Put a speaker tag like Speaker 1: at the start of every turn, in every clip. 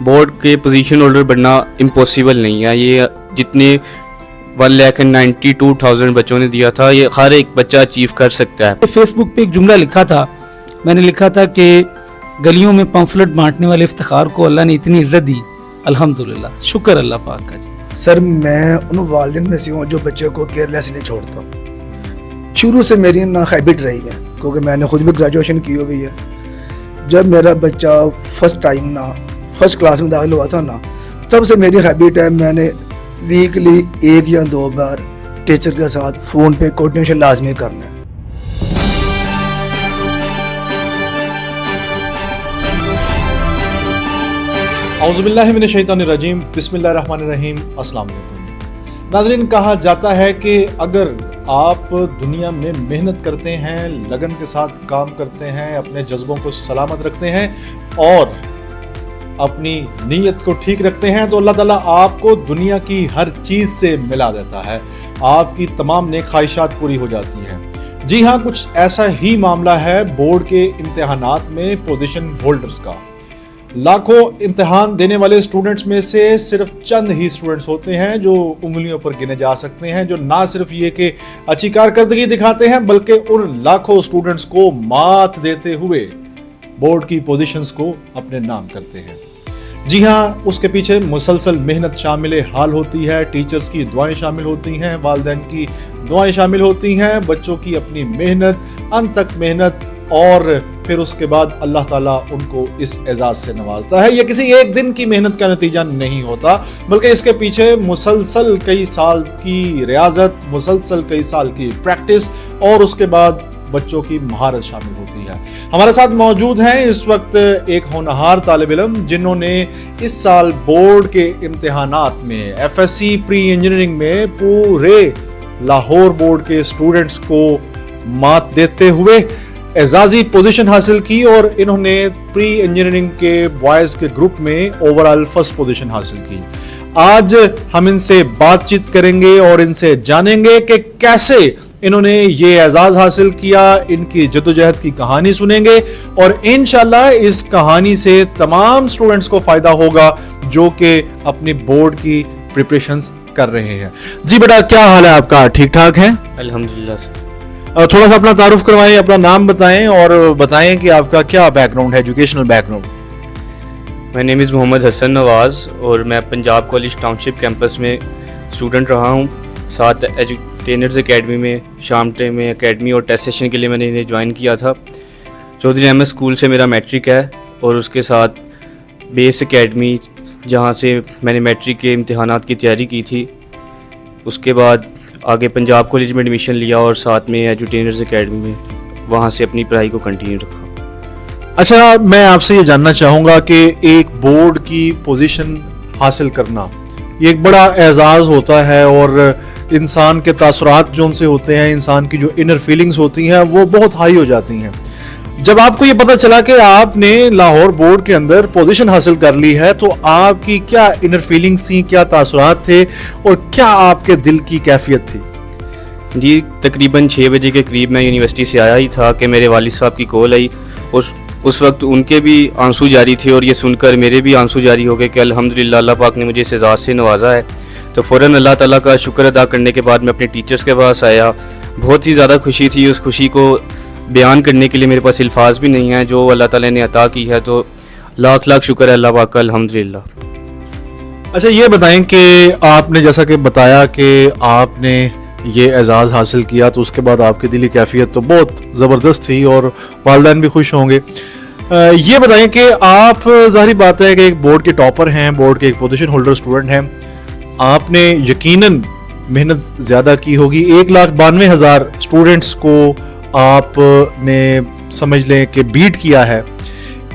Speaker 1: Board के position holder बनना impossible नहीं है। ये जितने 1,92,000 बच्चों ने दिया था, ये हर एक बच्चा अचीव कर सकता है।
Speaker 2: फेसबुक पे एक जुमला लिखा था, मैंने लिखा था कि गलियों में पम्फलेट बांटने वाले इफ्तिखार को अल्लाह ने इतनी इज्जत दी, अल्हम्दुलिल्लाह, शुक्र अल्लाह पाक का जी।
Speaker 3: सर मैं उन वालिदैन में से हूँ जो बच्चे को केयरलेस नहीं छोड़ता। शुरू से मेरी ना हैबिट रही है, क्योंकि मैंने खुद भी ग्रेजुएशन की हुई है। जब मेरा बच्चा फर्स्ट क्लास में दाखिल हुआ था ना, तब से मेरी हैबिट है, मैंने वीकली 1 या 2 बार टीचर के साथ फ़ोन पे कोऑर्डिनेशन लाजमी करना है।
Speaker 4: औज़ुबिल्लाहि मिनश्शैतानिर्रजीम, बिस्मिल्लाहिर्रहमानिर्रहीम, अस्सलाम वालेकुम। नाज़रीन, कहा जाता है कि अगर आप दुनिया में मेहनत करते हैं, लगन के साथ काम करते हैं, अपने जज्बों को सलामत रखते हैं और अपनी नीयत को ठीक रखते हैं, तो अल्लाह ताला आपको दुनिया की हर चीज़ से मिला देता है, आपकी तमाम नेक ख्वाहिशात पूरी हो जाती हैं। जी हाँ, कुछ ऐसा ही मामला है बोर्ड के इम्तिहानात में पोजीशन होल्डर्स का। लाखों इम्तिहान देने वाले स्टूडेंट्स में से सिर्फ चंद ही स्टूडेंट्स होते हैं जो उंगलियों पर गिने जा सकते हैं, जो ना सिर्फ ये कि अच्छी कारकर्दगी दिखाते हैं, बल्कि उन लाखों स्टूडेंट्स को मात देते हुए बोर्ड की पोजीशंस को अपने नाम करते हैं। जी हाँ, उसके पीछे मुसलसल मेहनत शामिल हाल होती है, टीचर्स की दुआएं शामिल होती हैं, वालिदैन की दुआएं शामिल होती हैं, बच्चों की अपनी मेहनत, अंत तक मेहनत, और फिर उसके बाद अल्लाह ताला उनको इस एजाज से नवाजता है। ये किसी एक दिन की मेहनत का नतीजा नहीं होता, बल्कि इसके पीछे मुसलसल कई साल की रियाजत, मुसलसल कई साल की प्रैक्टिस और उसके बाद बच्चों की महारत शामिल होती है। हमारे साथ मौजूद हैं इस वक्त एक होनहार तालिब इल्म जिन्होंने इस साल बोर्ड के इम्तिहानात में FSC प्री इंजीनियरिंग में पूरे लाहौर बोर्ड के स्टूडेंट्स को मात देते हुए एजाजी पोजीशन हासिल की, और इन्होंने प्री इंजीनियरिंग के बॉयज के ग्रुप में ओवरऑल फर्स्ट पोजीशन हासिल की। आज हम इनसे बातचीत करेंगे और इनसे जानेंगे कि कैसे इन्होंने ये एजाज हासिल किया, इनकी जद्दोजहद की कहानी सुनेंगे और इंशाल्लाह इस कहानी से तमाम स्टूडेंट्स को फायदा होगा जो कि अपनी बोर्ड की प्रिपरेशंस कर रहे हैं। जी बेटा, क्या हाल है आपका? ठीक ठाक है?
Speaker 1: अल्हम्दुलिल्लाह सर।
Speaker 4: थोड़ा सा अपना तारुफ करवाएं, अपना नाम बताएं और बताएं कि आपका क्या बैकग्राउंड है, educational background.
Speaker 1: My name is Mohammad Hasan Nawaz और मैं पंजाब कॉलेज टाउनशिप कैंपस में स्टूडेंट रहा हूँ। साथ एजुटेनर्स एकेडमी में शाम टाइम में एकेडमी और टेस्ट सेशन के लिए मैंने इन्हें ज्वाइन किया था। चौधरी अहमद स्कूल से मेरा मैट्रिक है और उसके साथ बेस एकेडमी जहाँ से मैंने मैट्रिक के इम्तिहानात की तैयारी की थी, उसके बाद आगे पंजाब कॉलेज में एडमिशन लिया और साथ में एजुटेनर्स एकेडमी में वहाँ से अपनी पढ़ाई को कंटिन्यू रखा।
Speaker 4: अच्छा, मैं आपसे ये जानना चाहूँगा कि एक बोर्ड की पोजीशन हासिल करना ये एक बड़ा एजाज़ होता है और इंसान के तासुरात जो उनसे होते हैं, इंसान की जो इनर फीलिंग्स होती हैं वो बहुत हाई हो जाती हैं। जब आपको ये पता चला कि आपने लाहौर बोर्ड के अंदर पोजीशन हासिल कर ली है, तो आपकी क्या इनर फीलिंग्स थी, क्या तासुरात थे और क्या आपके दिल की कैफियत थी?
Speaker 1: जी, तकरीबन 6 बजे के करीब मैं यूनिवर्सिटी से आया ही था कि मेरे वालिद साहब की कॉल आई और उस वक्त उनके भी आंसू जारी थे और ये सुनकर मेरे भी आंसू जारी हो गए कि अल्हम्दुलिल्लाह अल्लाह पाक ने मुझे इस एजाज़ से नवाजा है। तो फ़ौरन अल्लाह ताला का शुक्र अदा करने के बाद मैं अपने टीचर्स के पास आया। बहुत ही ज़्यादा खुशी थी, उस खुशी को बयान करने के लिए मेरे पास अल्फाज भी नहीं है जो अल्लाह ताला ने अता की है। तो लाख लाख शुक्र है अल्लाह पाक का, अल्हम्दुलिल्लाह।
Speaker 4: अच्छा, ये बताएं कि आपने जैसा कि बताया कि आपने ये एजाज़ हासिल किया, तो उसके बाद आपकी दिली कैफियत तो बहुत ज़बरदस्त थी और वालिदैन भी खुश होंगे। ये बताएं कि आप, ज़ाहिर बात है कि एक बोर्ड के टॉपर हैं, बोर्ड के एक पोजीशन होल्डर स्टूडेंट हैं, आपने यकीनन मेहनत ज़्यादा की होगी। 1,92,000 स्टूडेंट्स को आपने समझ लें कि बीट किया है।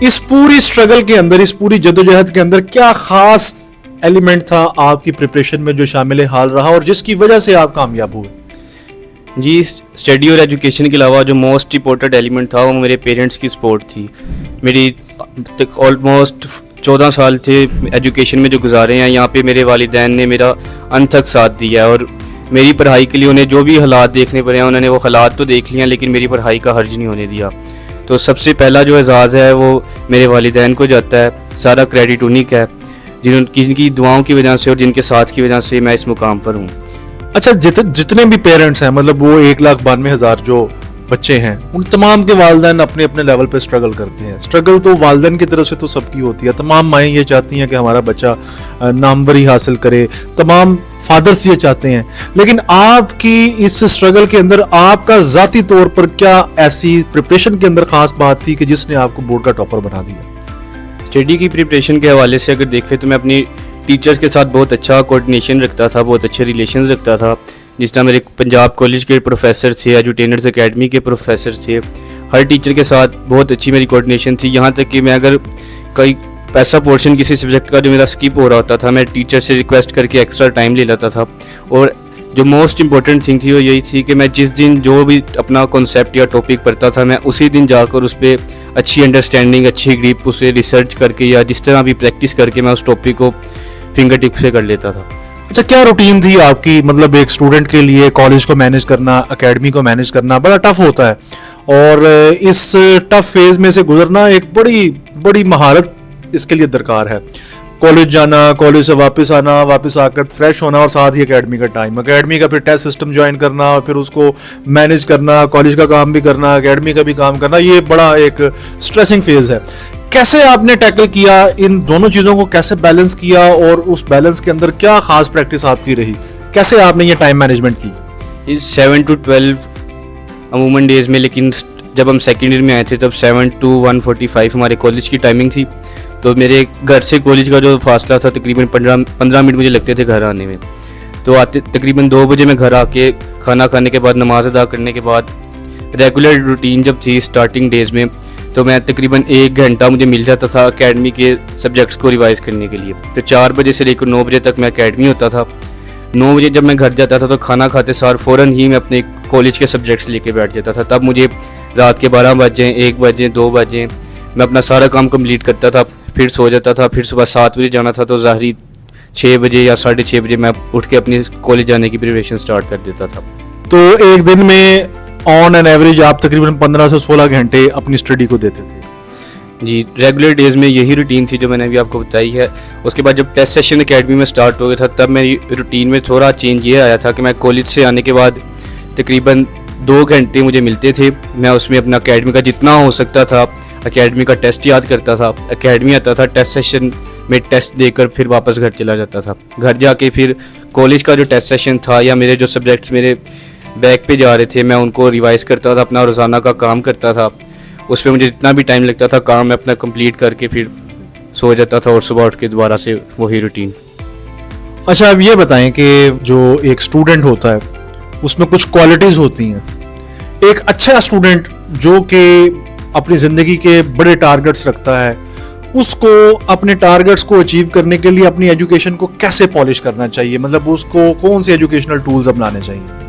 Speaker 4: इस पूरी स्ट्रगल के अंदर, इस पूरी जद्दोजहद के अंदर क्या खास एलिमेंट था आपकी प्रिपरेशन में जो शामिल हाल रहा और जिसकी वजह से आप कामयाब हुए?
Speaker 1: जी, स्टडी और एजुकेशन के अलावा जो मोस्ट इम्पोर्टेंट एलिमेंट था वो मेरे पेरेंट्स की सपोर्ट थी। मेरी ऑलमोस्ट 14 साल थे एजुकेशन में जो गुजारे हैं, यहाँ पे मेरे वालिदैन ने मेरा अनथक साथ दिया है और मेरी पढ़ाई के लिए उन्हें जो भी हालात देखने पड़े हैं उन्होंने वो हालात तो देख लिए हैं, लेकिन मेरी पढ़ाई का हर्ज नहीं होने दिया। تو سب سے پہلا جو اعزاز ہے وہ میرے والدین کو جاتا ہے, سارا کریڈٹ انہیں کا ہے جن کی دعاؤں کی وجہ سے اور جن کے ساتھ کی وجہ سے میں اس مقام پر ہوں.
Speaker 4: اچھا, جتنے بھی پیرنٹس ہیں, مطلب وہ 1,92,000 جو بچے ہیں, ان تمام کے والدین اپنے اپنے لیول پہ اسٹرگل کرتے ہیں. اسٹرگل تو والدین کی طرف سے تو سب کی ہوتی ہے, تمام مائیں یہ چاہتی ہیں کہ ہمارا بچہ ناموری حاصل کرے, تمام فادرز یہ چاہتے ہیں. لیکن آپ کی اس اسٹرگل کے اندر آپ کا ذاتی طور پر کیا ایسی پریپریشن کے اندر خاص بات تھی کہ جس نے آپ کو بورڈ کا ٹاپر بنا دیا؟
Speaker 1: اسٹڈی کی پریپریشن کے حوالے سے اگر دیکھیں تو میں اپنی ٹیچرز کے ساتھ بہت اچھا کوآرڈینیشن رکھتا تھا, بہت اچھے ریلیشنز رکھتا تھا. جس طرح میرے پنجاب کالج کے پروفیسر تھے, ایجوٹینرز اکیڈمی کے پروفیسر تھے, ہر ٹیچر کے ساتھ بہت اچھی میری کوآرڈینیشن تھی. یہاں تک کہ میں اگر کوئی ایسا پورشن کسی سبجیکٹ کا جو میرا اسکپ ہو رہا ہوتا تھا, میں ٹیچر سے ریکویسٹ کر کے ایکسٹرا ٹائم لے لیتا تھا. اور جو موسٹ امپورٹنٹ تھنگ تھی وہ یہی تھی کہ میں جس دن جو بھی اپنا کانسیپٹ یا ٹاپک پڑھتا تھا, میں اسی دن جا کر اس پہ اچھی انڈرسٹینڈنگ, اچھی گریپ اسے ریسرچ کر کے یا جس طرح بھی پریکٹس کر کے میں اس ٹاپک کو فنگر ٹپ سے کر لیتا تھا.
Speaker 4: اچھا, کیا روٹین تھی آپ کی؟ مطلب ایک اسٹوڈنٹ کے لیے کالج کو مینیج کرنا, اکیڈمی کو مینیج کرنا بڑا ٹف ہوتا ہے, اور اس ٹف فیز میں سے گزرنا ایک بڑی مہارت اس کے لیے درکار ہے. کالج جانا, کالج سے واپس آنا, واپس آ کر فریش ہونا, اور ساتھ ہی اکیڈمی کا ٹائم, اکیڈمی کا پھر ٹیسٹ سسٹم جوائن کرنا, اور پھر اس کو مینیج کرنا, کالج کا کام بھی کرنا, اکیڈمی کا بھی کام کرنا, یہ بڑا ایک اسٹریسنگ فیز ہے. کیسے آپ نے ٹیکل کیا ان دونوں چیزوں کو, کیسے بیلنس کیا, اور اس بیلنس کے اندر کیا خاص پریکٹس آپ کی رہی, کیسے آپ نے یہ ٹائم مینجمنٹ کی؟
Speaker 1: 7 to 12 عموماً ڈیز میں, لیکن جب ہم سیکنڈ ایئر میں آئے تھے تب 7 to 1:45 ہمارے کالج کی ٹائمنگ تھی. تو میرے گھر سے کالج کا جو فاصلہ تھا تقریباً 15 منٹ مجھے لگتے تھے گھر آنے میں. تو آتے تقریباً 2 بجے میں گھر آ کے کھانا کھانے کے بعد, نماز ادا کرنے کے بعد, ریگولر روٹین جب تھی اسٹارٹنگ ڈیز میں, تو میں تقریباً 1 گھنٹہ مجھے مل جاتا تھا اکیڈمی کے سبجیکٹس کو ریوائز کرنے کے لیے. تو 4 بجے سے لے کر 9 بجے تک میں اکیڈمی ہوتا تھا. 9 بجے جب میں گھر جاتا تھا تو کھانا کھاتے سار فوراً ہی میں اپنے کالج کے سبجیکٹس لے کے بیٹھ جاتا تھا. تب مجھے رات کے 12 بجے, 1 بجے, 2 بجے میں اپنا سارا کام کمپلیٹ کرتا تھا, پھر سو جاتا تھا. پھر صبح 7 بجے جانا تھا تو ظاہری 6 بجے یا 6:30 بجے میں اٹھ کے اپنی کالج جانے کی پریپریشن سٹارٹ کر دیتا تھا.
Speaker 4: تو ایک دن میں آن این ایوریج آپ تقریباً 15 سے 16 گھنٹے اپنی اسٹڈی کو دیتے تھے؟
Speaker 1: جی, ریگولر ڈیز میں یہی روٹین تھی جو میں نے ابھی آپ کو بتائی ہے. اس کے بعد جب ٹیسٹ سیشن اکیڈمی میں سٹارٹ ہو گیا تھا تب میری روٹین میں تھوڑا چینج یہ آیا تھا کہ میں کالج سے آنے کے بعد تقریباً 2 گھنٹے مجھے ملتے تھے. میں اس میں اپنا اکیڈمی کا جتنا ہو سکتا تھا اکیڈمی کا ٹیسٹ یاد کرتا تھا, اکیڈمی آتا تھا, ٹیسٹ سیشن میں ٹیسٹ دے کر پھر واپس گھر چلا جاتا تھا. گھر جا کے پھر کالج کا جو ٹیسٹ سیشن تھا یا میرے جو سبجیکٹس میرے بیک پہ جا رہے تھے میں ان کو ریوائز کرتا تھا, اپنا روزانہ کا کام کرتا تھا. اس پہ مجھے جتنا بھی ٹائم لگتا تھا کام میں اپنا کمپلیٹ کر کے پھر سو جاتا تھا, اور صبح اٹھ کے دوبارہ سے وہی روٹین.
Speaker 4: اچھا, اب یہ بتائیں کہ جو ایک اسٹوڈنٹ ہوتا ہے اس میں کچھ کوالٹیز ہوتی ہیں. ایک اچھا اسٹوڈنٹ جو کہ اپنی زندگی کے بڑے ٹارگٹس رکھتا ہے, اس کو اپنے ٹارگٹس کو اچیو کرنے کے لیے اپنی ایجوکیشن کو کیسے پالش کرنا چاہیے؟ مطلب اس کو کون سے ایجوکیشنل ٹولز اپنانے چاہیے؟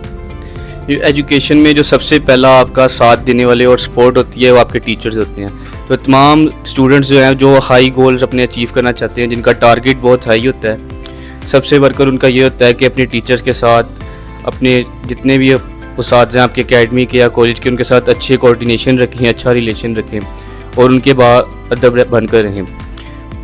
Speaker 1: ایجوکیشن میں جو سب سے پہلا آپ کا ساتھ دینے والے اور سپورٹ ہوتی ہے وہ آپ کے ٹیچرز ہوتے ہیں. تو تمام اسٹوڈنٹس جو ہیں جو ہائی گولز اپنے اچیو کرنا چاہتے ہیں, جن کا ٹارگٹ بہت ہائی ہوتا ہے, سب سے بڑھ کر ان کا یہ ہوتا ہے کہ اپنے ٹیچرز کے ساتھ, اپنے جتنے بھی اساتذہ ہیں آپ کے اکیڈمی کے یا کالج کے, ان کے ساتھ اچھے کوآرڈینیشن رکھیں, اچھا ریلیشن رکھیں, اور ان کے بعد ادب بن کر رہیں.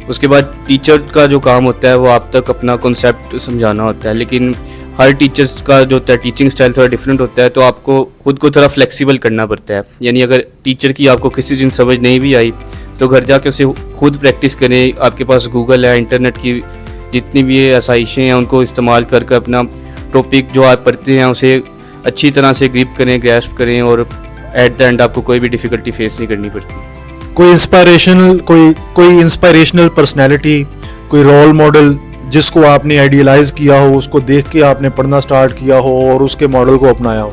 Speaker 1: اس کے بعد ٹیچر کا جو کام ہوتا ہے وہ آپ تک اپنا کنسیپٹ سمجھانا ہوتا ہے, لیکن ہر ٹیچرز کا جو ہوتا ہے ٹیچنگ اسٹائل تھوڑا ڈفرینٹ ہوتا ہے, تو آپ کو خود کو تھوڑا فلیکسیبل کرنا پڑتا ہے. یعنی اگر ٹیچر کی آپ کو کسی دن سمجھ نہیں بھی آئی تو گھر جا کے اسے خود پریکٹس کریں. آپ کے پاس گوگل ہے, انٹرنیٹ کی جتنی بھی آسائشیں ہیں ان کو استعمال کر کے اپنا ٹاپک جو آپ پڑھتے ہیں اسے اچھی طرح سے گریپ کریں, گریسپ کریں, اور ایٹ دا اینڈ آپ کو کوئی بھی ڈیفیکلٹی فیس نہیں کرنی پڑتی.
Speaker 4: کوئی انسپائریشنل پرسنالٹی, کوئی رول ماڈل جس کو آپ نے آئیڈیلائز کیا ہو, اس کو دیکھ کے آپ نے پڑھنا سٹارٹ کیا ہو اور اس کے ماڈل کو اپنایا ہو؟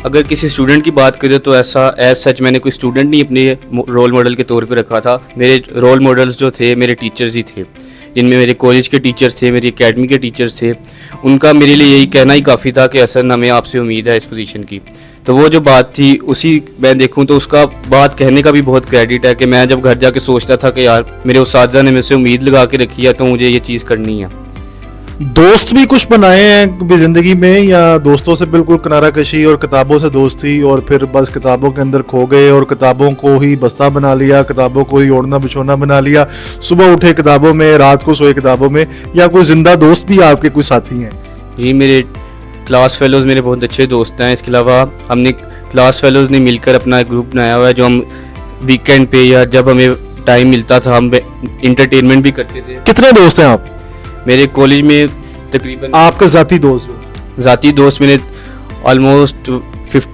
Speaker 1: اگر کسی اسٹوڈنٹ کی بات کریں تو ایسا ایز سچ میں نے کوئی اسٹوڈنٹ نہیں اپنے رول ماڈل کے طور پہ رکھا تھا. میرے رول ماڈلز جو تھے میرے ٹیچرز ہی تھے, جن میں میرے کالج کے ٹیچرز تھے, میری اکیڈمی کے ٹیچرز تھے. ان کا میرے لیے یہی کہنا ہی کافی تھا کہ حسن ہمیں آپ سے امید ہے اس پوزیشن کی. تو وہ جو بات تھی اسی میں دیکھوں تو اس کا بات کہنے کا بھی بہت کریڈٹ ہے کہ میں جب گھر جا کے سوچتا تھا کہ یار میرے اساتذہ نے مجھ سے امید لگا کے رکھی ہے تو مجھے یہ چیز کرنی ہے.
Speaker 4: दोस्त भी कुछ बनाए हैं कभी जिंदगी में, या दोस्तों से बिल्कुल किनारा कशी और किताबों से दोस्ती, और फिर बस किताबों के अंदर खो गए और किताबों को ही बस्ता बना लिया, किताबों को ही ओढ़ना बिछोना बना लिया, सुबह उठे किताबों में, रात को सोए किताबों में, या कोई जिंदा दोस्त भी आपके कोई साथी हैं?
Speaker 1: ये मेरे क्लास फेलोज़ मेरे बहुत अच्छे दोस्त हैं। इसके अलावा हमने क्लास फेलोज़ ने मिलकर अपना एक ग्रुप बनाया हुआ है, जो हम वीकेंड पे या जब हमें टाइम मिलता था हम इंटरटेनमेंट भी करते थे।
Speaker 4: कितने दोस्त हैं आप?
Speaker 1: मेरे कॉलेज में तकरीबन
Speaker 4: आपका ज़ाती दोस्त?
Speaker 1: ज़ाती दोस्त मेरे ऑलमोस्ट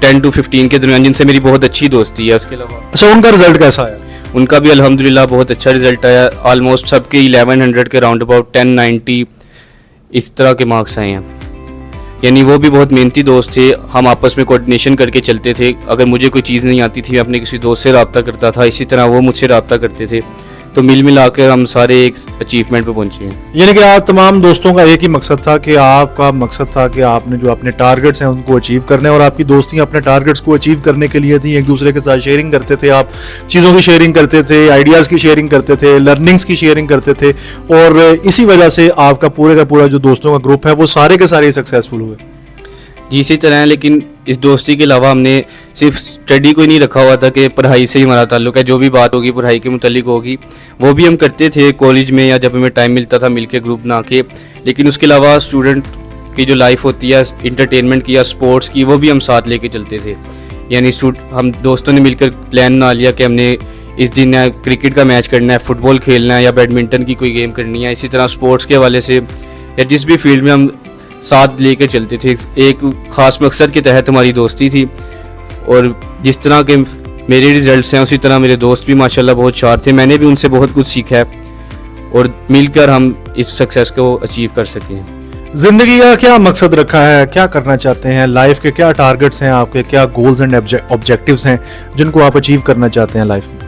Speaker 1: 10 to 15 के दरमियान, जिनसे मेरी बहुत अच्छी दोस्ती है। उसके अलावा
Speaker 4: अच्छा, उनका रिजल्ट कैसा आया?
Speaker 1: उनका भी अल्हम्दुलिल्लाह बहुत अच्छा रिजल्ट आया। ऑलमोस्ट सबके 1100 के राउंड अबाउट 1090 इस तरह के मार्क्स आए हैं। यानी वो भी बहुत मेहनती दोस्त थे। हम आपस में कोऑर्डिनेशन करके चलते थे। अगर मुझे कोई चीज़ नहीं आती थी मैं अपने किसी दोस्त से रब्ता करता था, इसी तरह वो मुझसे रब्ता करते थे। तो मिल मिला कर हम सारे एक अचीवमेंट पे पहुंचे हैं।
Speaker 4: यानी कि आप तमाम दोस्तों का एक ही मकसद था कि आपका मकसद था कि आपने जो अपने टारगेट्स हैं उनको अचीव करने, और आपकी दोस्तियां अपने टारगेट्स को अचीव करने के लिए थी। एक दूसरे के साथ शेयरिंग करते थे, आप चीज़ों की शेयरिंग करते थे, आइडियाज़ की शेयरिंग करते थे, लर्निंग्स की शेयरिंग करते थे, और इसी वजह से आपका पूरे का पूरा जो दोस्तों का ग्रुप है वो सारे के सारे सक्सेसफुल हुए।
Speaker 1: जी इसी तरह है, लेकिन इस दोस्ती के अलावा हमने सिर्फ स्टडी को ही नहीं रखा हुआ था कि पढ़ाई से ही हमारा ताल्लुक है। जो भी बात होगी पढ़ाई के मुतालिक होगी वो भी हम करते थे कॉलेज में, या जब हमें टाइम मिलता था मिलके ग्रुप बना के। लेकिन उसके अलावा स्टूडेंट की जो लाइफ होती है इंटरटेनमेंट की या स्पोर्ट्स की, वो भी हम साथ लेके चलते थे। यानी हम दोस्तों ने मिलकर प्लान बना लिया कि हमने इस दिन क्रिकेट का मैच करना है, फुटबॉल खेलना है, या बैडमिंटन की कोई गेम करनी है। इसी तरह स्पोर्ट्स के हवाले से या जिस भी फील्ड में हम साथ लेके चलते थे, एक ख़ास मकसद के तहत हमारी दोस्ती थी। और जिस तरह के मेरे रिजल्ट्स हैं उसी तरह मेरे दोस्त भी माशाल्लाह बहुत शार्प थे। मैंने भी उनसे बहुत कुछ सीखा है और मिलकर हम इस सक्सेस को अचीव कर सके हैं।
Speaker 4: जिंदगी का क्या मकसद रखा है, क्या करना चाहते हैं, लाइफ के क्या टारगेट्स हैं आपके, क्या गोल्स एंड ऑब्जेक्टिव्स हैं जिनको आप अचीव करना चाहते हैं लाइफ में?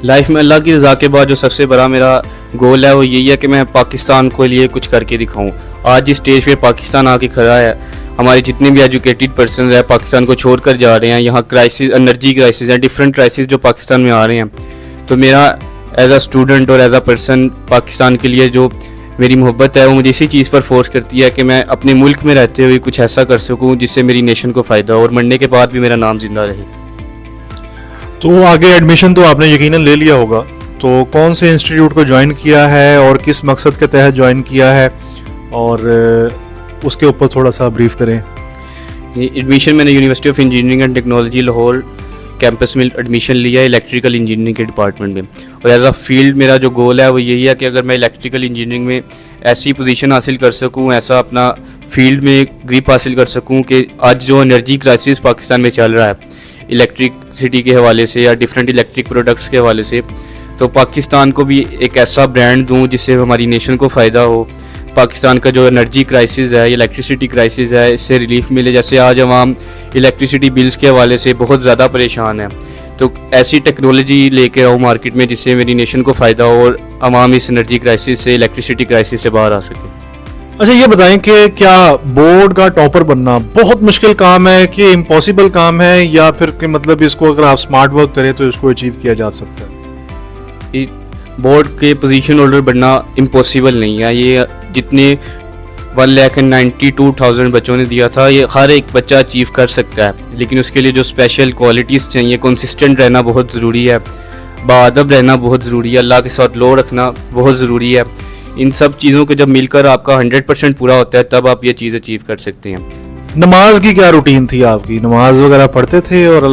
Speaker 1: लाइफ में अल्लाह की रज़ा के बाद जो सबसे बड़ा मेरा गोल है वो यही है कि मैं पाकिस्तान के लिए कुछ करके दिखाऊं। आज जिस स्टेज पे पाकिस्तान आके खड़ा है, हमारे जितने भी एजुकेटेड पर्सन हैं पाकिस्तान को छोड़ कर जा रहे हैं। यहाँ क्राइसिस, एनर्जी क्राइसिस हैं, डिफरेंट क्राइसिस जो पाकिस्तान में आ रहे हैं। तो मेरा एज अ स्टूडेंट और एज अ पर्सन पाकिस्तान के लिए जो मेरी मोहब्बत है वो मुझे इसी चीज़ पर फोर्स करती है कि मैं अपने मुल्क में रहते हुए कुछ ऐसा कर सकूँ जिससे मेरी नेशन को फ़ायदा हो और मरने के बाद भी मेरा नाम जिंदा रहे।
Speaker 4: तो आगे एडमिशन तो आपने यकीनन ले लिया होगा, तो कौन से इंस्टीट्यूट को ज्वाइन किया है और किस मकसद के तहत ज्वाइन किया है, और उसके ऊपर थोड़ा सा ब्रीफ करें।
Speaker 1: एडमिशन मैंने university of engineering and technology Lahore campus में एडमिशन लिया है इलेक्ट्रिकल इंजीनियरिंग के डिपार्टमेंट में। और एज अ फील्ड मेरा जो गोल है वो यही है कि अगर मैं इलेक्ट्रिकल इंजीनियरिंग में ऐसी पोजीशन हासिल कर सकूं, ऐसा अपना फील्ड में ग्रिप हासिल कर सकूं कि आज जो एनर्जी क्राइसिस पाकिस्तान में चल रहा है इलेक्ट्रिसिटी के हवाले से या डिफरेंट इलेक्ट्रिक प्रोडक्ट्स के हवाले से, तो पाकिस्तान को भी एक ऐसा ब्रांड दूं जिससे हमारी नेशन को फ़ायदा हो। पाकिस्तान का जो एनर्जी क्राइसिस है, इलेक्ट्रिसिटी क्राइसिस है, इससे रिलीफ मिले। जैसे आज आवाम इलेक्ट्रिसिटी बिल्स के हवाले से बहुत ज़्यादा परेशान है, तो ऐसी टेक्नोलॉजी लेके आओ मार्केट में जिससे मेरी नेशन को फ़ायदा हो और आवाम इस एनर्जी क्राइसिस से, इलेक्ट्रिसिटी क्राइसिस से बाहर आ सके।
Speaker 4: अच्छा ये बताएं कि क्या बोर्ड का टॉपर बनना बहुत मुश्किल काम है कि इम्पॉसिबल काम है, या फिर कि मतलब इसको अगर आप स्मार्ट वर्क करें तो इसको अचीव किया जा सकता है?
Speaker 1: बोर्ड के पोजीशन होल्डर बनना इम्पॉसिबल नहीं है। ये जितने 1,92,000 बच्चों ने दिया था ये हर एक बच्चा अचीव कर सकता है, लेकिन उसके लिए जो स्पेशल क्वालिटीज़ चाहिए, कंसिस्टेंट रहना बहुत ज़रूरी है, बाअदब रहना बहुत ज़रूरी है, अल्लाह के साथ लो रखना बहुत ज़रूरी है। इन सब चीज़ों को जब मिलकर आपका 100% पूरा होता है तब आप ये चीज़ अचीव कर सकते हैं।
Speaker 4: नमाज की क्या रूटीन थी आपकी? नमाज वगैरह पढ़ते थे, और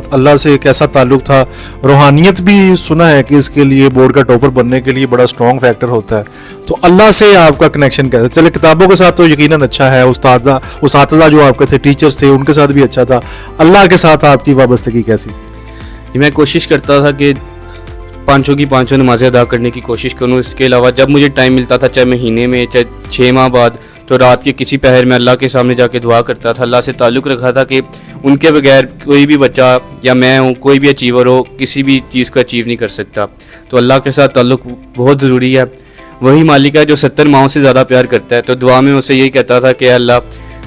Speaker 4: अल्लाह से कैसा ताल्लुक था? रूहानियत भी सुना है कि इसके लिए बोर्ड का टॉपर बनने के लिए बड़ा स्ट्रॉन्ग फैक्टर होता है, तो अल्लाह से आपका कनेक्शन कैसा? चले किताबों के साथ तो यकीनन अच्छा है, उस्ताद जो आपके थे, टीचर्स थे, उनके साथ भी अच्छा था, अल्लाह के साथ आपकी वाबस्तगी कैसी थी?
Speaker 1: मैं कोशिश करता था कि पाँचों की पाँचों नमाज़ें अदा करने की कोशिश करूँ। इसके अलावा जब मुझे टाइम मिलता था, चाहे महीने में चाहे 6 माह बाद, तो रात के किसी पहर में अल्लाह के सामने जाके दुआ करता था। अल्लाह से ताल्लुक़ रखा था कि उनके बगैर कोई भी बच्चा या मैं हूँ, कोई भी अचीवर हो, किसी भी चीज़ को अचीव नहीं कर सकता। तो अल्लाह के साथ ताल्लुक़ बहुत ज़रूरी है। वही मालिक है जो 70 माओं से ज़्यादा प्यार करता है। तो दुआ में उसे यही कहता था कि अल्लाह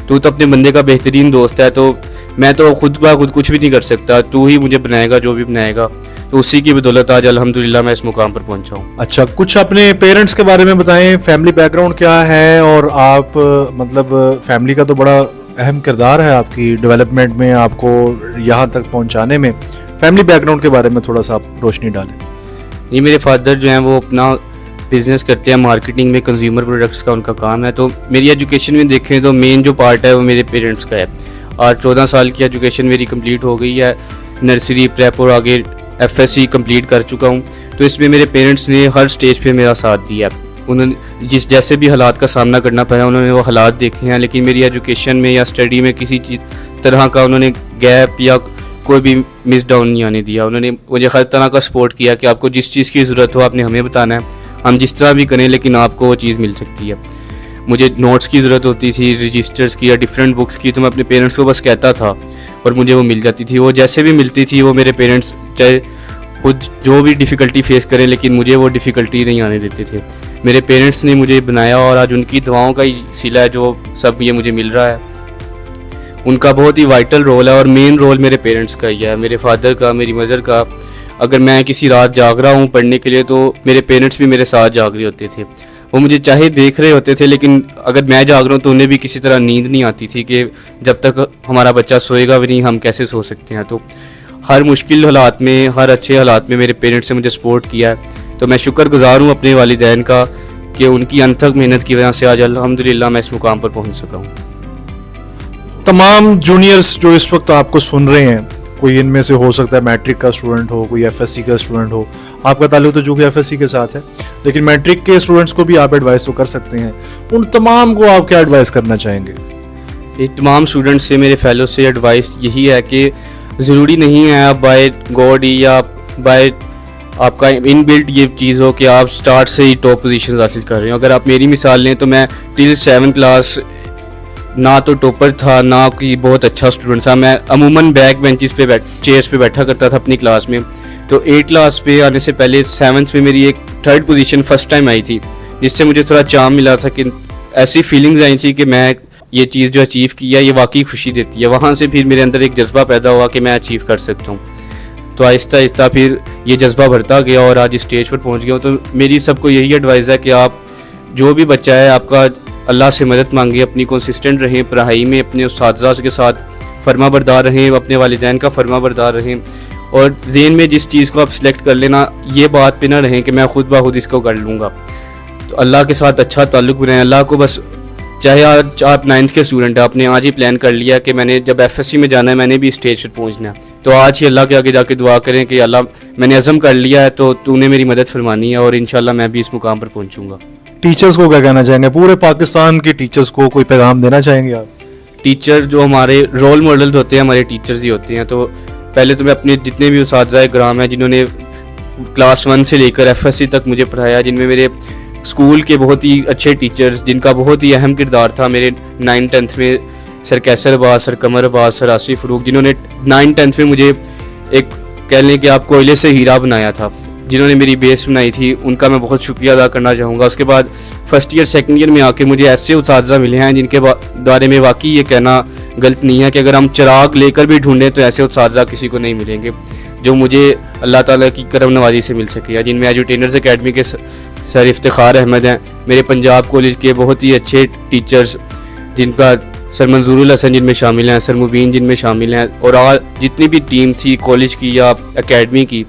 Speaker 1: तू तो अपने बंदे का बेहतरीन दोस्त है, तो मैं तो खुद ब खुद कुछ भी नहीं कर सकता, तू ही मुझे बनाएगा जो भी बनाएगा। تو اسی کی بدولت آج الحمدللہ میں اس مقام پر پہنچا ہوں.
Speaker 4: اچھا, کچھ اپنے پیرنٹس کے بارے میں بتائیں, فیملی بیک گراؤنڈ کیا ہے, اور آپ مطلب فیملی کا تو بڑا اہم کردار ہے آپ کی ڈیولپمنٹ میں, آپ کو یہاں تک پہنچانے میں. فیملی بیک گراؤنڈ کے بارے میں تھوڑا سا آپ روشنی ڈالیں.
Speaker 1: یہ میرے فادر جو ہیں وہ اپنا بزنس کرتے ہیں, مارکیٹنگ میں کنزیومر پروڈکٹس کا ان کا کام ہے. تو میری ایجوکیشن میں دیکھیں تو مین جو پارٹ ہے وہ میرے پیرنٹس کا ہے. آج 14 سال کی ایجوکیشن میری کمپلیٹ ہو گئی ہے, نرسری, پریپ اور آگے FSC کمپلیٹ کر چکا ہوں. تو اس میں میرے پیرنٹس نے ہر سٹیج پہ میرا ساتھ دیا. انہوں نے جیسے بھی حالات کا سامنا کرنا پڑا انہوں نے وہ حالات دیکھے ہیں, لیکن میری ایجوکیشن میں یا اسٹڈی میں کسی طرح کا انہوں نے گیپ یا کوئی بھی مس ڈاؤن نہیں آنے دیا. انہوں نے مجھے ہر طرح کا سپورٹ کیا کہ آپ کو جس چیز کی ضرورت ہو آپ نے ہمیں بتانا ہے, ہم جس طرح بھی کریں لیکن آپ کو وہ چیز مل سکتی ہے. مجھے نوٹس کی ضرورت ہوتی تھی, رجسٹرز کی یا ڈفرینٹ بکس کی, تو میں اپنے پیرنٹس کو بس کہتا تھا اور مجھے وہ مل جاتی تھی. وہ جیسے بھی ملتی تھی, وہ میرے پیرنٹس چاہے خود جو بھی ڈیفیکلٹی فیس کریں لیکن مجھے وہ ڈیفیکلٹی نہیں آنے دیتے تھے. میرے پیرنٹس نے مجھے بنایا اور آج ان کی دعاؤں کا ہی صلہ ہے جو سب یہ مجھے مل رہا ہے. ان کا بہت ہی وائٹل رول ہے اور مین رول میرے پیرنٹس کا ہی ہے, میرے فادر کا, میری مدر کا. اگر میں کسی رات جاگ رہا ہوں پڑھنے کے لیے تو میرے پیرنٹس بھی میرے ساتھ جاگ رہے ہوتے تھے. وہ مجھے چاہے دیکھ رہے ہوتے تھے لیکن اگر میں جاگ رہا ہوں تو انہیں بھی کسی طرح نیند نہیں آتی تھی کہ جب تک ہمارا بچہ سوئے گا بھی نہیں ہم کیسے سو سکتے ہیں. تو ہر مشکل حالات میں, ہر اچھے حالات میں میرے پیرنٹس نے مجھے سپورٹ کیا ہے. تو میں شکر گزار ہوں اپنے والدین کا کہ ان کی انتھک محنت کی وجہ سے آج الحمدللہ میں اس مقام پر پہنچ سکا ہوں.
Speaker 4: تمام جونیئرس جو اس وقت آپ کو سن رہے ہیں, کوئی ان میں سے ہو سکتا ہے میٹرک کا اسٹوڈنٹ ہو, کوئی FSC کا اسٹوڈنٹ ہو. آپ کا تعلق تو جو کہ FSC کے ساتھ ہے, لیکن میٹرک کے اسٹوڈنٹس کو بھی آپ ایڈوائز تو کر سکتے ہیں. ان تمام کو آپ کیا ایڈوائز کرنا چاہیں گے؟
Speaker 1: یہ تمام اسٹوڈنٹس سے, میرے فیلو سے ایڈوائس یہی ہے کہ ضروری نہیں ہے آپ بائی گاڈ یا بائی آپ کا ان بلٹ یہ چیز ہو کہ آپ سٹارٹ سے ہی ٹاپ پوزیشنز حاصل کر رہے ہیں. اگر آپ میری مثال لیں تو میں ٹل 7 کلاس نہ تو ٹاپر تھا نہ کوئی بہت اچھا اسٹوڈنٹ تھا. میں عموماً بیک بینچز پہ چیئرس پہ بیٹھا کرتا تھا اپنی کلاس میں. تو 8 کلاس پہ آنے سے پہلے 7th میں میری ایک 3rd position first time I تھی, جس سے مجھے تھوڑا چام ملا تھا کہ ایسی فیلنگز آئی تھی کہ میں یہ چیز جو اچیو کی ہے یہ واقعی خوشی دیتی ہے. وہاں سے پھر میرے اندر ایک جذبہ پیدا ہوا کہ میں اچیو کر سکتا ہوں. تو آہستہ آہستہ پھر یہ جذبہ بڑھتا گیا اور آج اسٹیج پر پہنچ گیا ہوں. تو میری سب کو یہی ایڈوائز ہے کہ آپ جو بھی بچہ ہے آپ کا اللہ سے مدد مانگیں, اپنی کنسسٹنٹ رہیں پڑھائی میں, اپنے اساتذہ کے ساتھ فرما بردار رہیں, اپنے والدین کا فرما بردار رہیں, اور ذہن میں جس چیز کو آپ سلیکٹ کر لینا یہ بات پہ نہ رہیں کہ میں خود بخود اس کو کر لوں گا. تو اللہ کے ساتھ اچھا تعلق بنائیں. اللہ کو بس چاہے آج آپ 9th کے اسٹوڈنٹ ہیں, آپ نے آج ہی پلان کر لیا کہ میں نے جب FSC میں جانا ہے میں نے بھی اسٹیج پر پہنچنا ہے, تو آج ہی اللہ کے آگے جا کے دعا کریں کہ اللہ میں نے عزم کر لیا ہے تو نے میری مدد فرمانی ہے اور انشاءاللہ میں بھی اس مقام پر پہنچوں گا.
Speaker 4: ٹیچرز کو کیا کہنا چاہیں گے؟ پورے پاکستان کے ٹیچرز کو کوئی پیغام دینا چاہیں گے آپ؟
Speaker 1: ٹیچر جو ہمارے رول ماڈل ہوتے ہیں ہمارے ٹیچرز ہی ہوتے ہیں. تو پہلے تو میں اپنے جتنے بھی اساتذہ کرام ہیں جنہوں نے کلاس 1 سے لے کر FSC تک مجھے پڑھایا, جن میں میرے اسکول کے بہت ہی اچھے ٹیچرز جن کا بہت ہی اہم کردار تھا میرے 9th-10th میں, سر کیسر عباس, سر قمر عباس, سر آصف فروق, جنہوں نے 9th-10th میں مجھے ایک کہہ لیں کہ آپ کوئلے سے ہیرا بنایا تھا, جنہوں نے میری بیس بنائی تھی, ان کا میں بہت شکریہ ادا کرنا چاہوں گا. اس کے بعد فرسٹ ایئر سیکنڈ ایئر میں آ کے مجھے ایسے اساتذہ ملے ہیں جن کے بارے میں واقعی یہ کہنا غلط نہیں ہے کہ اگر ہم چراغ لے کر بھی ڈھونڈیں تو ایسے اساتذہ کسی کو نہیں ملیں گے جو مجھے اللہ تعالیٰ کی کرم نوازی سے مل سکے. جن میں ایجوٹینرز اکیڈمی کے سر افتخار احمد ہیں, میرے پنجاب کالج کے بہت ہی اچھے ٹیچرز جن کا سر منظور الحسن جن میں شامل ہیں, سر مبین جن میں شامل ہیں, اور جتنی بھی ٹیم تھی کالج کی یا اکیڈمی کی,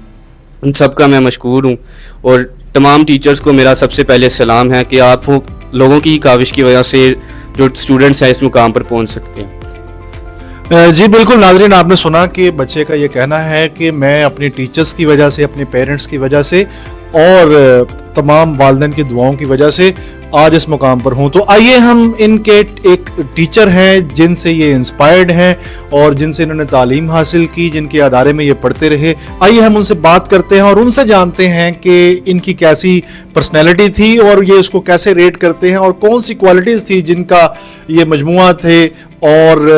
Speaker 1: ان سب کا میں مشکور ہوں. اور تمام ٹیچرز کو میرا سب سے پہلے سلام ہے کہ آپ لوگوں کی کاوش کی وجہ سے جو اسٹوڈنٹس ہیں اس مقام پر پہنچ سکتے ہیں.
Speaker 4: جی بالکل ناظرین, آپ نے سنا کہ بچے کا یہ کہنا ہے کہ میں اپنے ٹیچرز کی وجہ سے, اپنے پیرنٹس کی وجہ سے اور تمام والدین کی دعاؤں کی وجہ سے آج اس مقام پر ہوں. تو آئیے ہم ان کے ایک ٹیچر ہیں جن سے یہ انسپائرڈ ہیں اور جن سے انہوں نے تعلیم حاصل کی, جن کے ادارے میں یہ پڑھتے رہے, آئیے ہم ان سے بات کرتے ہیں اور ان سے جانتے ہیں کہ ان کی کیسی پرسنالٹی تھی اور یہ اس کو کیسے ریٹ کرتے ہیں اور کون سی کوالٹیز تھی جن کا یہ مجموعہ تھے اور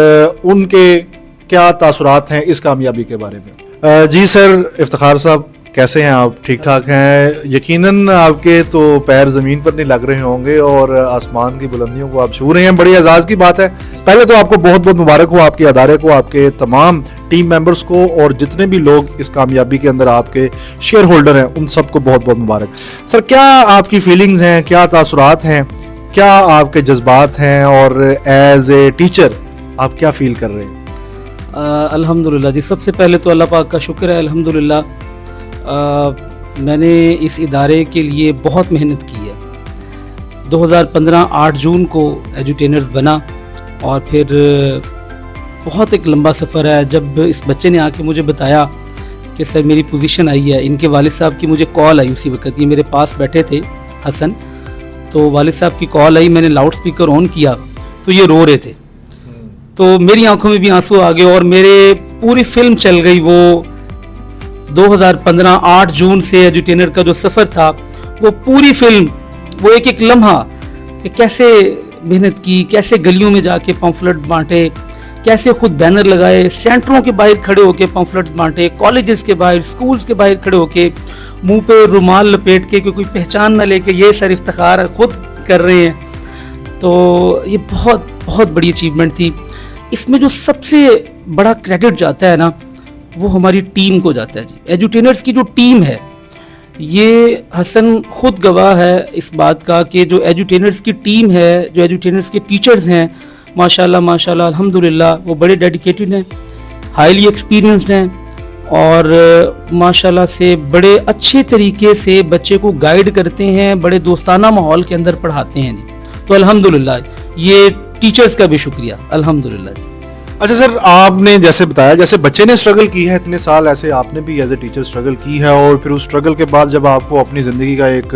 Speaker 4: ان کے کیا تاثرات ہیں اس کامیابی کے بارے میں. جی سر افتخار صاحب, कैसे हैं आप? ठीक ठाक हैं? यकीनन आपके तो पैर ज़मीन पर नहीं लग रहे होंगे और आसमान की बुलंदियों को आप छू रहे हैं, बड़ी एजाज़ की बात है। पहले तो आपको बहुत बहुत मुबारक हो, आपके अदारे को, आपके तमाम टीम मेंबर्स को और जितने भी लोग इस कामयाबी के अंदर आपके शेयर होल्डर हैं उन सबको बहुत बहुत मुबारक। सर, क्या आपकी फीलिंग्स हैं, क्या तासुरात हैं, क्या आपके जज्बात हैं और एज ए टीचर आप क्या फील कर रहे हैं?
Speaker 2: अल्हम्दुलिल्लाह जी, सबसे पहले तो अल्लाह पाक का शुक्र है, अल्हम्दुलिल्लाह मैंने इस इदारे के लिए बहुत मेहनत की है। 2015 8 जून को एजुटेनर्स बना और फिर बहुत एक लंबा सफ़र है। जब इस बच्चे ने आके मुझे बताया कि सर मेरी पोजीशन आई है, इनके वालिद साहब की मुझे कॉल आई उसी वक्त, ये मेरे पास बैठे थे हसन, तो वालिद साहब की कॉल आई, मैंने लाउड स्पीकर ऑन किया तो ये रो रहे थे, तो मेरी आंखों में भी आंसू आ गए और मेरे पूरी फिल्म चल गई। वो 2015 8 जून से एजुटेनर का जो सफ़र था, वो पूरी फिल्म, वो एक एक लम्हा कि कैसे मेहनत की, कैसे गलियों में जाके पम्फलेट बांटे, कैसे खुद बैनर लगाए, सेंटरों के बाहर खड़े होके पम्फलेट्स बांटे, कॉलेजेस के बाहर, स्कूल्स के बाहर खड़े होके मुंह पे रुमाल लपेट के कि कोई पहचान ना लेके ये सर इफ्तिखार खुद कर रहे हैं। तो ये बहुत बहुत बड़ी अचीवमेंट थी। इसमें जो सबसे बड़ा क्रेडिट जाता है ना, वो हमारी टीम को जाता है जी। एजुटेनर्स की जो टीम है, ये हसन खुद गवाह है इस बात का कि जो एजुटेनर्स की टीम है, जो एजुटेनर्स के टीचर्स हैं, माशाल्लाह माशाल्लाह अल्हम्दुलिल्लाह, वो बड़े डेडिकेटेड हैं, हाईली एक्सपीरियंस्ड हैं और माशाल्लाह से बड़े अच्छे तरीके से बच्चे को गाइड करते हैं, बड़े दोस्ताना माहौल के अंदर पढ़ाते हैं जी। तो अल्हम्दुलिल्लाह ये टीचर्स का भी शुक्रिया, अल्हम्दुलिल्लाह जी।
Speaker 4: अच्छा सर, आपने जैसे बताया, जैसे बच्चे ने स्ट्रगल की है इतने साल, ऐसे आपने भी एज ए टीचर स्ट्रगल की है और फिर उस स्ट्रगल के बाद जब आपको अपनी ज़िंदगी का एक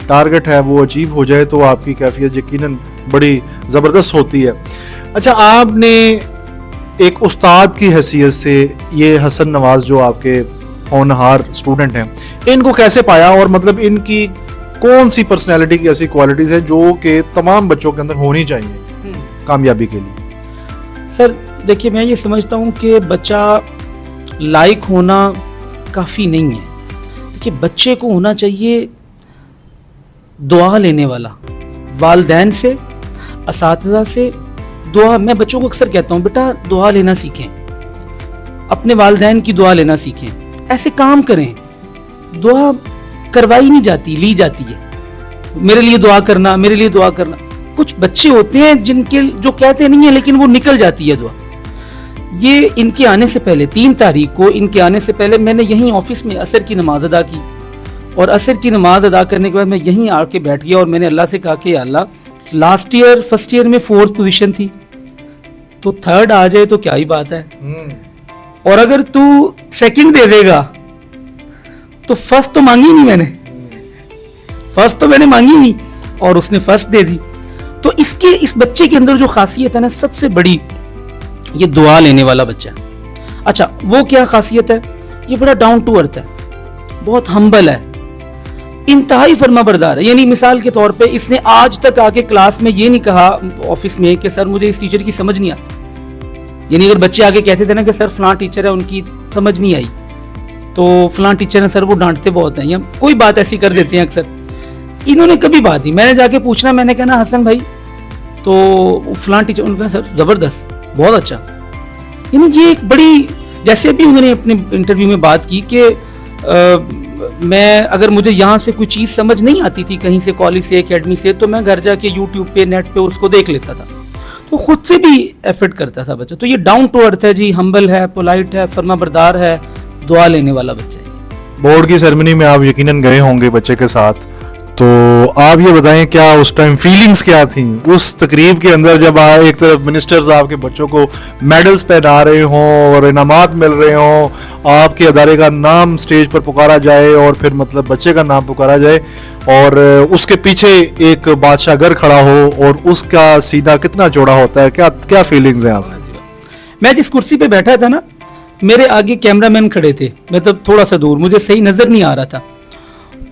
Speaker 4: टारगेट है वो अचीव हो जाए तो आपकी कैफियत यकीनन बड़ी ज़बरदस्त होती है। अच्छा, आपने एक उस्ताद की हैसियत से ये हसन नवाज़ जो आपके होनहार स्टूडेंट हैं, इनको कैसे पाया और मतलब इनकी कौन सी पर्सनैलिटी की ऐसी क्वालिटीज़ हैं जो कि तमाम बच्चों के अंदर होनी चाहिए कामयाबी के लिए?
Speaker 2: सर देखिए, मैं ये समझता हूँ कि बच्चा लायक होना काफ़ी नहीं है। देखिए, बच्चे को होना चाहिए दुआ लेने वाला, वालिदैन से, असातिज़ा से दुआ। मैं बच्चों को अक्सर कहता हूँ, बेटा दुआ लेना सीखें, अपने वालिदैन की दुआ लेना सीखें, ऐसे काम करें। दुआ करवाई नहीं जाती, ली जाती है। मेरे लिए दुआ करना, मेरे लिए दुआ करना। कुछ बच्चे होते हैं जिनके जो कहते नहीं है लेकिन वो निकल जाती है दुआ। ये इनके आने से पहले 3 तारीख को, इनके आने से पहले मैंने यहीं ऑफिस में असर की नमाज अदा की और असर की नमाज अदा करने के बाद मैं यहीं आके बैठ गया और मैंने अल्लाह से कहा कि अल्लाह, लास्ट ईयर फर्स्ट ईयर में 4th पोजीशन थी, तो 3rd आ जाए तो क्या ही बात है, और अगर तू 2nd दे देगा तो फर्स्ट तो मांगी नहीं मैंने, फर्स्ट तो मैंने मांगी नहीं और उसने फर्स्ट दे दी। तो इस बच्चे के अंदर जो खासियत है ना, सबसे बड़ी, ये दुआ लेने वाला बच्चा है। अच्छा, वो क्या खासियत है? ये बड़ा डाउन टू अर्थ है, बहुत हम्बल है, इंतहाई फर्माबरदार है। यानी मिसाल के तौर पे इसने आज तक आके क्लास में ये नहीं कहा ऑफिस में कि सर मुझे इस टीचर की समझ नहीं आती। यानी अगर बच्चे आगे कहते थे ना कि सर फलां टीचर है, उनकी समझ नहीं आई, तो फलां टीचर है सर, वो डांटते बहुत हैं या कोई बात ऐसी कर देते हैं अक्सर, इन्होंने कभी बात नहीं। मैंने जाके पूछना, मैंने कहा ना हसन भाई, तो फलां टीचर, उन्होंने कहा सर ज़बरदस्त, बहुत अच्छा। यानी ये एक बड़ी, जैसे अभी उन्होंने अपने इंटरव्यू में बात की कि मैं अगर मुझे यहाँ से कोई चीज़ समझ नहीं आती थी कहीं से, कॉलेज से, एकेडमी से, तो मैं घर जाके यूट्यूब पे, नेट पे उसको देख लेता था, तो खुद से भी एफर्ट करता था बच्चा। तो ये डाउन टू अर्थ है जी, हम्बल है, पोलाइट है, फर्माबरदार है, दुआ लेने वाला बच्चा है।
Speaker 4: बोर्ड की सेरेमनी में आप यकीनन गए होंगे बच्चे के साथ, तो आप ये बताएं क्या उस टाइम फीलिंग्स क्या थी उस तकरीब के अंदर, जब एक तरफ मिनिस्टर्स आपके बच्चों को मेडल्स पहना रहे हों और इनामात मिल रहे हों, आपके अदारे का नाम स्टेज पर पुकारा जाए और फिर मतलब बच्चे का नाम पुकारा जाए और उसके पीछे एक बादशाह घर खड़ा हो और उसका सीना कितना चौड़ा होता है, क्या क्या फीलिंग्स हैं आप?
Speaker 2: मैं जिस कुर्सी पे बैठा था ना, मेरे आगे कैमरामैन खड़े थे, मतलब थोड़ा सा दूर, मुझे सही नजर नहीं आ रहा था।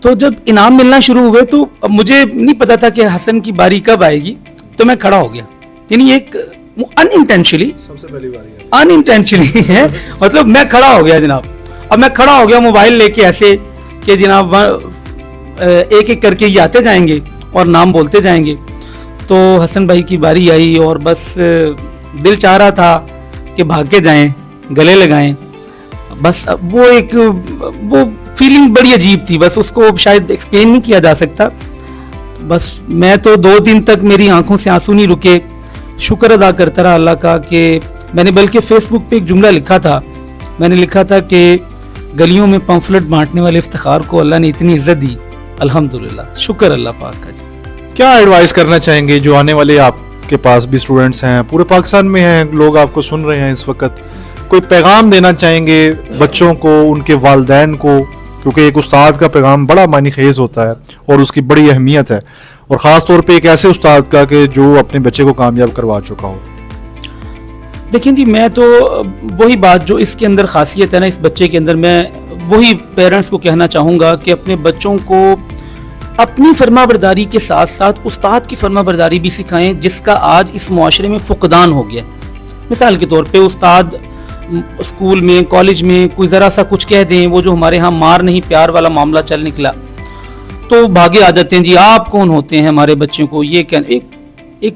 Speaker 2: तो जब इनाम मिलना शुरू हुए तो मुझे नहीं पता था कि हसन की बारी कब आएगी, तो मैं खड़ा हो गया। यानी एक अनइंटेंशनली, सबसे पहली बारी अनइंटेंशनली है, मतलब मैं खड़ा हो गया जनाब। अब मैं खड़ा हो गया, मोबाइल लेके ऐसे کہ جناب ایک ایک کر کے یہ آتے جائیں گے اور نام بولتے جائیں گے. تو حسن بھائی کی باری آئی اور بس دل چاہ رہا تھا کہ بھاگ کے جائیں, گلے لگائیں. بس وہ فیلنگ بڑی عجیب تھی, بس اس کو شاید ایکسپلین نہیں کیا جا سکتا. بس میں تو 2 دن تک میری آنکھوں سے آنسو نہیں رکے, شکر ادا کرتا رہا اللہ کا. کہ میں نے بلکہ فیس بک پہ ایک جملہ لکھا تھا, میں نے لکھا تھا کہ گلیوں میں پمفلٹ بانٹنے والے افتخار کو اللہ نے اتنی عزت دی, الحمدللہ, شکر اللہ پاک کا. جی
Speaker 4: کیا ایڈوائز کرنا چاہیں گے جو آنے والے آپ کے پاس بھی اسٹوڈنٹس ہیں, پورے پاکستان میں ہیں لوگ آپ کو سن رہے ہیں اس وقت, کوئی پیغام دینا چاہیں گے بچوں کو, ان کے والدین کو, کیونکہ ایک استاد کا پیغام بڑا معنی خیز ہوتا ہے اور اس کی بڑی اہمیت ہے, اور خاص طور پہ ایک ایسے استاد کا کہ جو اپنے بچے کو کامیاب کروا چکا ہو.
Speaker 2: دیکھیں جی, میں تو وہی بات جو اس کے اندر خاصیت ہے نا اس بچے کے اندر, میں وہی پیرنٹس کو کہنا چاہوں گا کہ اپنے بچوں کو اپنی فرما برداری کے ساتھ ساتھ استاد کی فرما برداری بھی سکھائیں, جس کا آج اس معاشرے میں فقدان ہو گیا. مثال کے طور پہ استاد اسکول میں, کالج میں کوئی ذرا سا کچھ کہہ دیں, وہ جو ہمارے ہاں مار نہیں پیار والا معاملہ چل نکلا, تو بھاگے آ جاتے ہیں, جی آپ کون ہوتے ہیں ہمارے بچوں کو یہ کہنا. ایک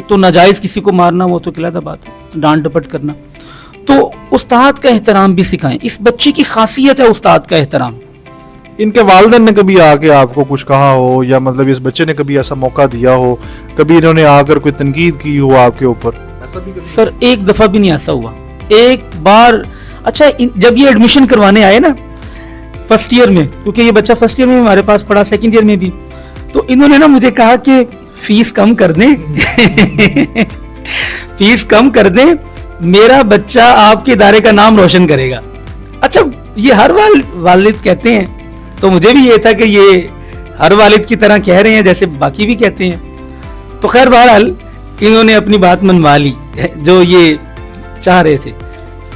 Speaker 2: تو ناجائز کسی کو مارنا وہ تو علیحدہ بات ہے, ڈانٹ ڈپٹ کرنا. تو استاد کا احترام بھی سکھائیں, اس بچے کی خاصیت ہے استاد کا احترام.
Speaker 4: ان کے والدین نے کبھی آ کے آپ کو کچھ کہا ہو, یا مطلب اس بچے نے کبھی ایسا موقع دیا ہو, کبھی انہوں نے آ کر کوئی تنقید کی ہو آپ کے اوپر؟ ایسا بھی
Speaker 2: سر ایک دفعہ بھی نہیں ایسا ہوا, ایک بار. اچھا جب یہ ایڈمیشن کروانے آئے نا فرسٹ ایئر میں, کیونکہ یہ بچہ فرسٹ ایئر میں ہمارے پاس پڑھا, سیکنڈ ایئر میں بھی, تو انہوں نے نا مجھے کہا کہ فیس کم کر دیں فیس کم کر دیں, میرا بچہ آپ کے ادارے کا نام روشن کرے گا. اچھا یہ ہر والد کہتے ہیں, تو مجھے بھی یہ تھا کہ یہ ہر والد کی طرح کہہ رہے ہیں جیسے باقی بھی کہتے ہیں. تو خیر بہرحال انہوں نے اپنی بات منوا لی جو یہ چاہ رہے تھے.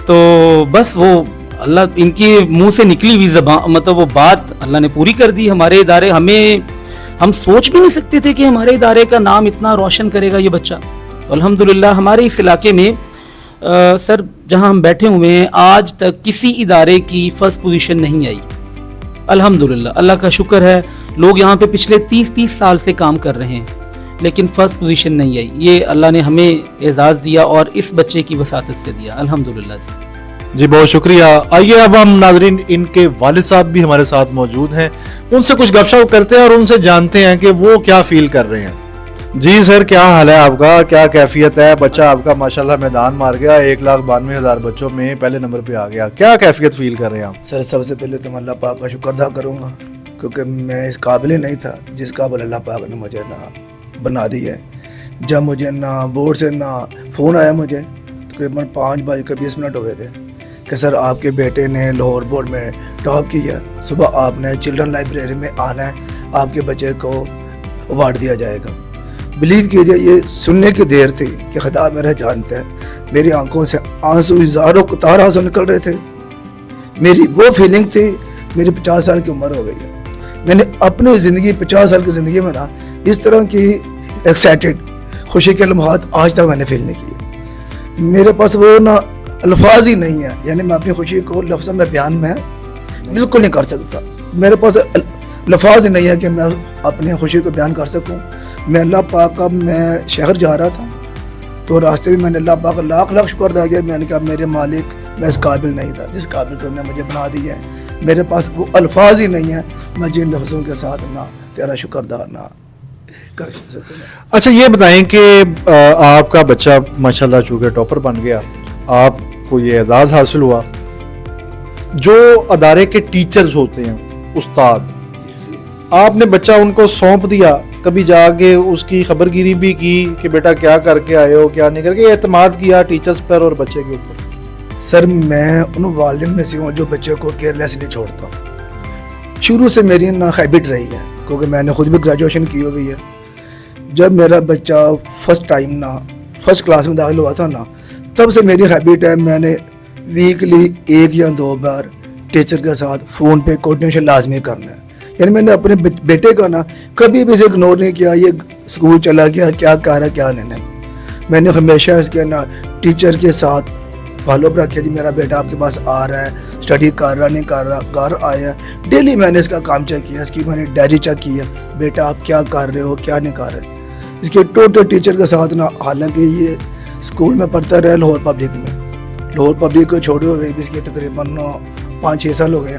Speaker 2: تو بس وہ اللہ ان کے منہ سے نکلی ہوئی زبان, مطلب وہ بات اللہ نے پوری کر دی. ہمارے ادارے, ہم سوچ بھی نہیں سکتے تھے کہ ہمارے ادارے کا نام اتنا روشن کرے گا یہ بچہ. الحمدللہ ہمارے اس علاقے میں سر جہاں ہم بیٹھے ہوئے ہیں آج تک کسی ادارے کی فرسٹ پوزیشن نہیں آئی. الحمدللہ اللہ کا شکر ہے, لوگ یہاں پہ پچھلے 30 سال سے کام کر رہے ہیں لیکن فرسٹ پوزیشن نہیں آئی. یہ اللہ نے ہمیں اعزاز دیا اور اس بچے کی وساطت سے دیا, الحمدللہ.
Speaker 4: جی بہت شکریہ. آئیے اب ہم ناظرین ان کے والد صاحب بھی ہمارے ساتھ موجود ہیں, ان سے کچھ گپ شپ کرتے ہیں اور ان سے جانتے ہیں کہ وہ کیا فیل کر رہے ہیں. جی سر, کیا حال ہے آپ کا, کیا کیفیت ہے؟ بچہ آپ کا ماشاءاللہ میدان مار گیا, 1,92,000 بچوں میں پہلے نمبر پہ آ گیا, کیا کیفیت فیل کر رہے ہیں آپ؟
Speaker 3: سر سب سے پہلے تو میں اللہ پاک کا شکر ادا کروں گا, کیونکہ میں اس قابل نہیں تھا جس قابل اللہ پاک نے مجھے بنا دی ہے. جب مجھے نہ بورڈ سے نہ فون آیا, مجھے تقریباً 5:20 ہوئے تھے کہ سر آپ کے بیٹے نے لاہور بورڈ میں ٹاپ کیا, صبح آپ نے چلڈرن لائبریری میں آنا ہے, آپ کے بچے کو اوارڈ دیا جائے گا. بلیو کیجیے, یہ سننے کی دیر تھی کہ خدا میرا جانتا ہے, میری آنکھوں سے آنسو, ہزاروں قطار آنسو نکل رہے تھے. میری وہ فیلنگ تھی, میری 50 سال کی عمر ہو گئی ہے, میں نے اپنی زندگی 50 سال کی زندگی میں نا اس طرح کی ایکسائٹیڈ خوشی کے لمحات آج تک میں نے فیل نہیں کی. میرے پاس وہ نا الفاظ ہی نہیں ہے, یعنی میں اپنی خوشی کو لفظوں میں بیان میں بالکل نہیں کر سکتا. میرے پاس لفظ ہی نہیں ہے کہ میں اپنی خوشی کو بیان کر سکوں. میں اللہ پاک کا, میں شہر جا رہا تھا تو راستے میں نے اللہ پاک کا لاکھ شکر ادا کیا. میں نے کہا میرے مالک, میں اس قابل نہیں تھا جس قابل تو نے مجھے بنا دی ہے. میرے پاس وہ الفاظ ہی نہیں ہے, میں جن لفظوں کے ساتھ نہ تیرا شکر ادا نہ کر سکتا.
Speaker 4: اچھا یہ بتائیں کہ آپ کا بچہ ماشاءاللہ چونکہ ٹاپر بن گیا, آپ کو یہ اعزاز حاصل ہوا, جو ادارے کے ٹیچرز ہوتے ہیں, استاد, آپ نے بچہ ان کو سونپ دیا, کبھی جا کے اس کی خبر گیری بھی کی کہ بیٹا کیا کر کے آئے ہو, کیا نہیں کر کے, اعتماد کیا ٹیچرز پر اور بچے کے اوپر؟
Speaker 3: سر میں ان والدین میں سے ہوں جو بچے کو کیئرلیس نہیں چھوڑتا. شروع سے میری نا ہیبٹ رہی ہے, کیونکہ میں نے خود بھی گریجویشن کی ہوئی ہے. جب میرا بچہ فرسٹ کلاس میں داخل ہوا تھا نا, تب سے میری ہیبٹ ہے, میں نے ویکلی 1 یا 2 بار ٹیچر کے ساتھ فون پہ کوآرڈینیشن لازمی کرنا ہے. یعنی میں نے اپنے بیٹے کا نا کبھی بھی اسے اگنور نہیں کیا, یہ اسکول چلا گیا کیا کر رہا ہے کیا نہیں. میں نے ہمیشہ اس کے نا ٹیچر کے ساتھ फॉलो अप रखे जी मेरा बेटा आपके पास आ रहा है, स्टडी कर रहा नहीं कर रहा, घर आया। डेली मैंने इसका काम चेक किया, इसकी मैंने डायरी चेक किया, बेटा आप क्या कर रहे हो क्या नहीं कर रहे। इसके टोटल टीचर के साथ ना, हालांकि ये स्कूल में पढ़ता रहा लाहौर पब्लिक में, लाहौर पब्लिक को छोड़े हुए भी इसके तकरीबन 5-6 साल हो गए।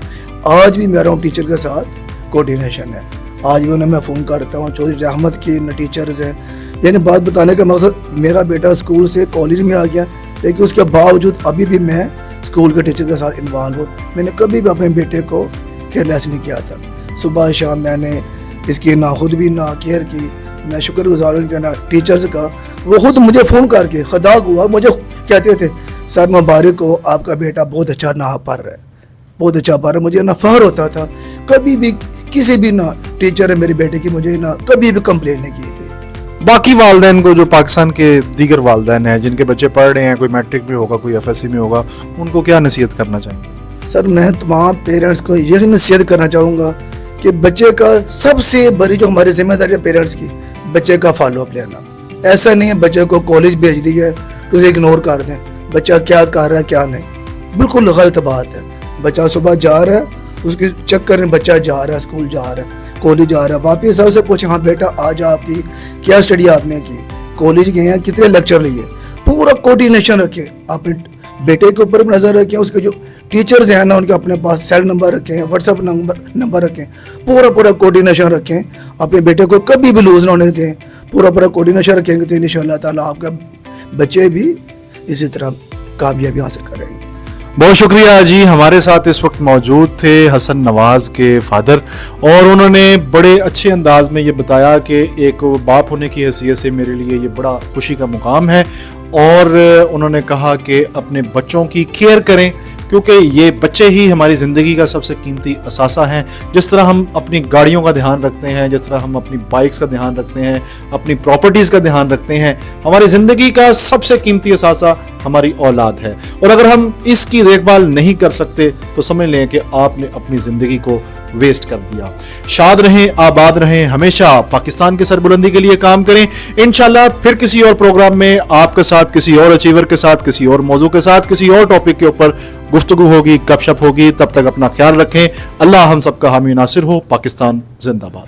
Speaker 3: आज भी मेरा टीचर के साथ कोऑर्डिनेशन है, आज भी उन्हें मैं फ़ोन करता हूँ। चौधरी रहमत के टीचर्स हैं, यानी बात बताने का मकसद मेरा बेटा स्कूल से कॉलेज में आ गया, लेकिन उसके बावजूद अभी भी मैं स्कूल के टीचर के साथ इन्वॉल्व हूँ। मैंने कभी भी अपने बेटे को केयरलेस नहीं किया था। सुबह शाम मैंने इसकी ना खुद भी ना केयर की। मैं शुक्रगुजार हूँ कि ना टीचर्स का, वो खुद मुझे फ़ोन करके खदाक हुआ, मुझे कहते थे सर मुबारक हो, आपका बेटा बहुत अच्छा ना पढ़ रहा है, बहुत अच्छा पढ़ रहा है। मुझे ना फ़ख्र होता था, कभी भी किसी भी ना टीचर है मेरे बेटे की मुझे ना कभी भी कंप्लेन नहीं की थी।
Speaker 4: बाकी वालदैन को, जो पाकिस्तान के दीगर वालदैन हैं जिनके बच्चे पढ़ रहे हैं, कोई मैट्रिक में होगा कोई एफएससी में होगा, उनको क्या नसीहत करना चाहेंगे?
Speaker 3: सर मैं तमाम पेरेंट्स को यही नसीहत करना चाहूँगा कि बच्चे का सबसे बड़ी जो हमारी जिम्मेदारी है पेरेंट्स की, बच्चे का फॉलो अप लेना। ऐसा नहीं है बच्चे को कॉलेज भेज दिया है तो उसे इग्नोर कर दें, बच्चा क्या कर रहा है क्या नहीं, बिल्कुल गलत बात है। बच्चा सुबह जा रहा है, उसकी चेक करें, बच्चा जा रहा है, स्कूल जा रहा है, कॉलेज जा रहा है, वापस आओ से पूछे हाँ बेटा आज आपकी क्या स्टडी आपने की, कॉलेज गए हैं, कितने लेक्चर लिए, पूरा कोऑर्डिनेशन रखें। अपने बेटे के ऊपर नज़र रखें, उसके जो टीचर्स हैं ना उनके अपने पास सेल नंबर रखें, व्हाट्सएप नंबर रखें, पूरा कोऑर्डिनेशन रखें। अपने बेटे को कभी भी लूज ना होने दें, पूरा कोऑर्डिनेशन रखेंगे तो इंशाअल्लाह ताला आपका बच्चे भी इसी तरह कामयाबी हासिल करेंगे।
Speaker 4: बहुत शुक्रिया जी। हमारे साथ इस वक्त मौजूद थे हसन नवाज के फादर, और उन्होंने बड़े अच्छे अंदाज में ये बताया कि एक बाप होने की हैसियत से मेरे लिए ये बड़ा खुशी का मुकाम है, और उन्होंने कहा कि अपने बच्चों की केयर करें क्योंकि ये बच्चे ही हमारी ज़िंदगी का सबसे कीमती असासा हैं। जिस तरह हम अपनी गाड़ियों का ध्यान रखते हैं, जिस तरह हम अपनी बाइक्स का ध्यान रखते हैं, अपनी प्रॉपर्टीज़ का ध्यान रखते हैं, हमारी ज़िंदगी का सबसे कीमती असासा हमारी औलाद है। और अगर हम इसकी देखभाल नहीं कर सकते तो समझ लें कि आपने अपनी ज़िंदगी को वेस्ट कर दिया। शाद रहें, आबाद रहें, हमेशा पाकिस्तान की सरबुलंदी के लिए काम करें। इंशाल्लाह फिर किसी और प्रोग्राम में आपके साथ, किसी और अचीवर के साथ, किसी और मौजू के साथ, किसी और टॉपिक के ऊपर गुफ्तगू होगी, गपशप होगी। तब तक अपना ख्याल रखें। अल्लाह हम सबका हामी नासिर हो। पाकिस्तान जिंदाबाद।